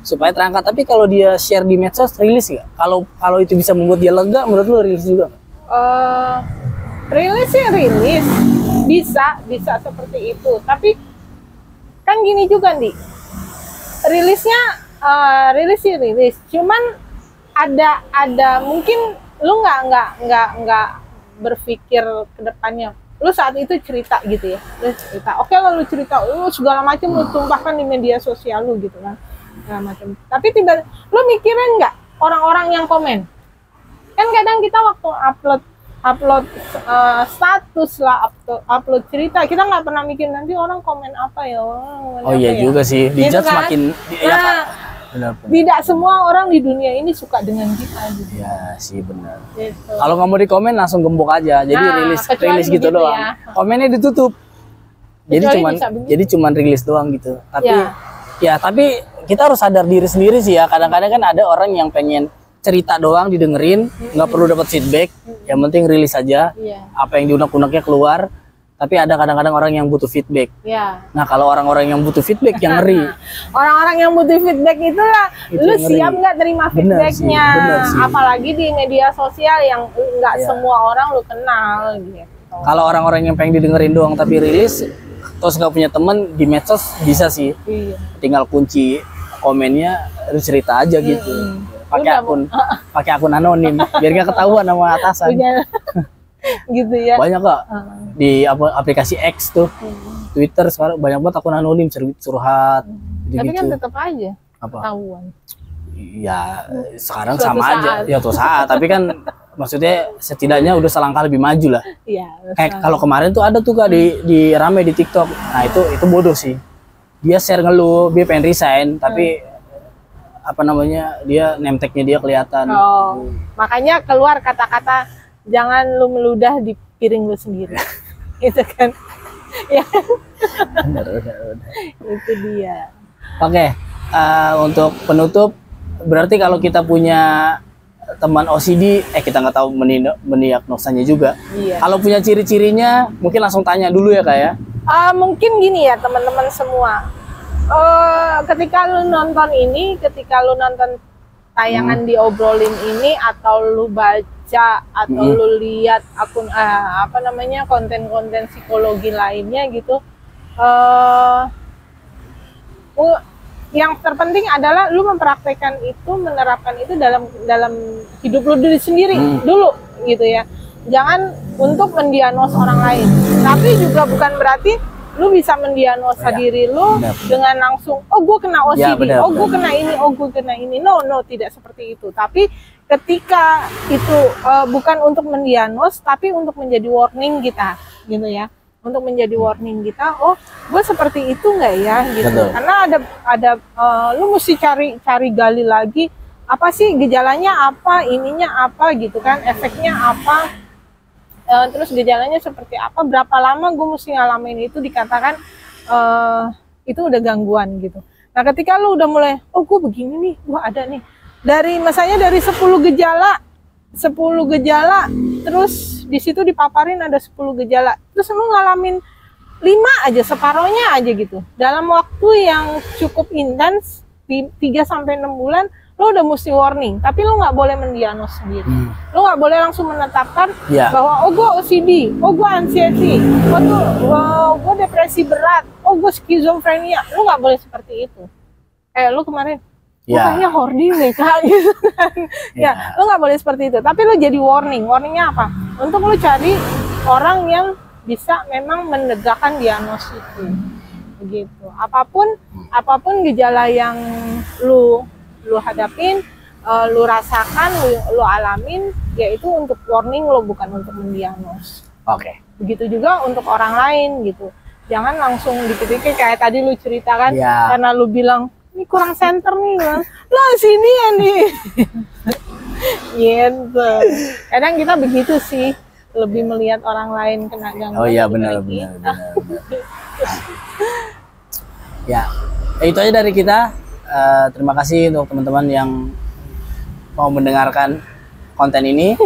supaya terangkat. Tapi kalau dia share di medsos, rilis nggak? Kalau itu bisa membuat dia lega, menurut lu rilis juga? Rilis sih rilis, bisa seperti itu. Tapi kan gini juga nih, rilis sih rilis. Cuman ada mungkin lu nggak berpikir ke depannya. Lu saat itu cerita gitu ya, lu cerita. Oke, lalu cerita, lu segala macam lu tumpahkan di media sosial lu gitu kan, segala macam. Tapi lu mikirin nggak orang-orang yang komen? Kan kadang kita waktu upload status lah, upload cerita, kita nggak pernah mikir nanti orang komen apa ya, juga sih, dijudge gitu kan? Makin tidak semua orang di dunia ini suka dengan kita gitu. Ya sih benar. Gitu. Kalau nggak mau di komen langsung gembok aja, jadi rilis gitu doang. Ya. Komennya ditutup. Jadi cuman rilis doang gitu. Tapi kita harus sadar diri sendiri sih ya. Kadang-kadang kan ada orang yang pengen cerita doang didengerin, nggak perlu dapat feedback, yang penting rilis aja, apa yang diunek-uneknya keluar. Tapi ada kadang-kadang orang yang butuh feedback. Nah kalau orang-orang yang butuh feedback yang ngeri. Orang-orang yang butuh feedback itulah, lu siap nggak terima feedbacknya? Apalagi di media sosial yang nggak semua orang lu kenal gitu. Kalau orang-orang yang pengen didengerin doang tapi rilis, terus nggak punya temen di medsos bisa sih. Tinggal kunci komennya, lu cerita aja gitu. Pakai akun anonim biar gak ketahuan sama atasan. Gitu ya. Banyak kok di aplikasi X tuh, Twitter sekarang banyak banget akun anonim curhat. Tapi kan tetap aja ketahuan. Ya sekarang suatu sama aja. Ya tuh saat. Tapi kan maksudnya setidaknya udah selangkah lebih maju lah. Kayak kalau kemarin tuh ada tuh Kak di rame di TikTok. Nah itu bodoh sih. Dia share ngeluh, dia pengen resign tapi dia name tag-nya dia kelihatan. Makanya keluar kata-kata jangan lu meludah di piring lu sendiri. Gitu kan. Ya. Benar. Itu dia. Oke, untuk penutup, berarti kalau kita punya teman OCD, kita nggak tahu mendiagnosanya juga. Kalau punya ciri-cirinya, mungkin langsung tanya dulu ya Kak ya. Mungkin gini ya teman-teman semua. Ketika lu nonton tayangan diobrolin ini, atau lu baca atau lu lihat akun konten-konten psikologi lainnya gitu, yang terpenting adalah lu mempraktekkan itu, menerapkan itu dalam hidup lu sendiri dulu gitu ya. Jangan untuk mendiagnosa orang lain, tapi juga bukan berarti lu bisa mendiagnosa diri lu dengan langsung, gue kena OCD, gue kena ini, gue kena ini. No, tidak seperti itu. Tapi ketika itu bukan untuk mendiagnos, tapi untuk menjadi warning kita, gitu ya. Untuk menjadi warning kita, gue seperti itu nggak ya, gitu. Karena ada lu mesti cari gali lagi, apa sih gejalanya apa, ininya apa, gitu kan, efeknya apa. terus gejalanya seperti apa, berapa lama gue mesti ngalamin itu, dikatakan itu udah gangguan gitu. Nah ketika lu udah mulai, oh gue begini nih, gue ada nih, misalnya dari 10 gejala, terus di situ dipaparin ada 10 gejala, terus lu ngalamin 5 aja, separohnya aja gitu, dalam waktu yang cukup intens, 3-6 bulan, lo udah mesti warning. Tapi lo nggak boleh mendiagnos sendiri. Lo nggak boleh langsung menetapkan bahwa oh gue OCD, oh gue anxiety, gue depresi berat, oh gue skizofrenia. Lo nggak boleh seperti itu. Lo kemarin kayaknya hoarding deh kak gitu kan. Ya, lo nggak boleh seperti itu. Tapi lo jadi warning. Warningnya apa? Untuk lo cari orang yang bisa memang menegakkan diagnosis itu. Begitu. Apapun gejala yang lu hadapin, lu rasakan, lu alamin, yaitu untuk warning lo, bukan untuk mendiagnos. Oke. Begitu juga untuk orang lain gitu. Jangan langsung dipikir kayak tadi lu ceritakan, karena lu bilang ini kurang center nih, lo sini ya nih. Gitu. Kadang kita begitu sih, lebih melihat orang lain kena gangguan. Oh iya, benar. Ya, itu aja dari kita. Terima kasih untuk teman-teman yang mau mendengarkan konten ini.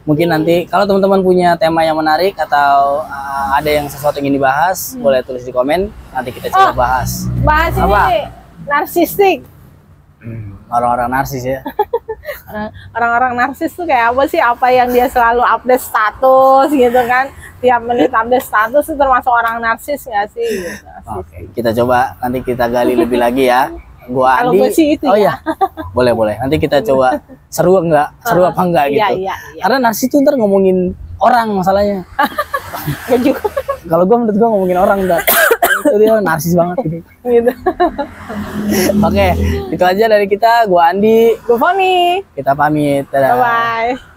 Mungkin nanti kalau teman-teman punya tema yang menarik atau ada yang sesuatu yang ingin dibahas, boleh tulis di komen. Nanti kita coba bahas. Bahas ini narsistik. Orang-orang narsis ya. Orang-orang narsis tuh kayak apa sih? Apa yang dia selalu update status gitu kan? Tiap menit update status itu termasuk orang narsis nggak sih? Gitu. Oke, kita coba nanti kita gali lebih lagi ya. Gua Andi. Kalau sih itu ya. Boleh. Nanti kita coba seru apa enggak gitu. Iya. Karena narsis itu ntar ngomongin orang masalahnya. Kalau menurut gua ngomongin orang udah itu dia narsis banget gitu. Oke, itu aja dari kita. Gua Andi, gua Foni. Kita pamit. Dadah. Bye.